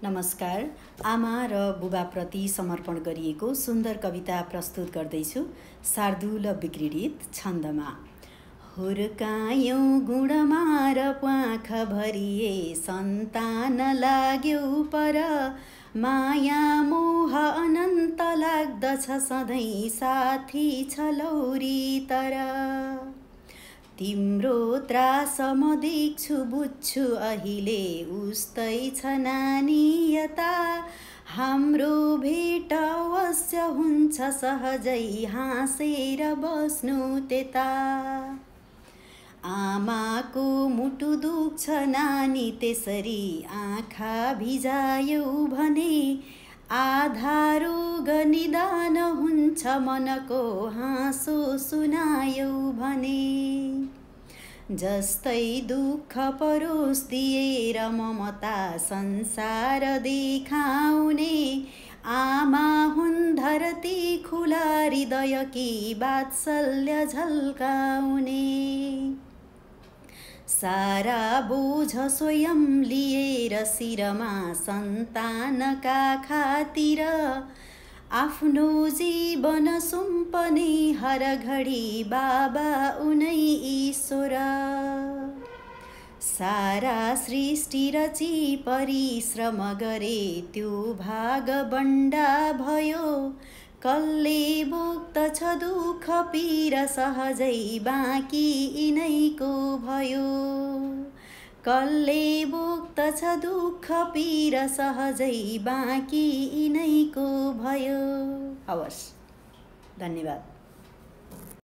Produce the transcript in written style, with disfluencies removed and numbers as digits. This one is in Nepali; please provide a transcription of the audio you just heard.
नमस्कार। आमा र बुबाप्रति समर्पण गरिएको सुन्दर कविता प्रस्तुत गर्दैछु शार्दूल विक्रीडित छन्दमा। हुर्कायौँ गुणमा र प्वाख भरिए सन्तान लाग्यौ पर, माया मोह अनन्त लाग्दछ सधैँ साथी छ लौरी तर। तिम्रो त्रास म देख्छु बुझ्छु अहिले उस्तै छ नानी यता, हाम्रो भेट अवश्य हुन्छ सहजै हाँसेर बस्नु त्यता। आमाको मुटु दुख्छ नानी त्यसरी आँखा भिजायौ भने, आधा रोग निदान हुन्छ मनको हाँसो सुनायौ भने। जस्तै दुःख परोस दिएर ममता संसार देखाउने, आमा हुन् धरती खुला हृदयकी वात्सल्य झल्काउने। सारा बोझ स्वयं लिएर शिरमा सन्तानका खातिर, आफ्नो जीवन सुम्पने हर घडी बाबा उनै ईश्वर। सारा सृष्टि रची परिश्रम गरे त्यो भाग बन्डा भयो, कसले बोक्दछ दुःख पीर सहजै बाँकी यिनैको भयो। कसले बोक्दछ दुःख पीर सहजै बाँकी यिनैको भयो। हवस्, धन्यवाद।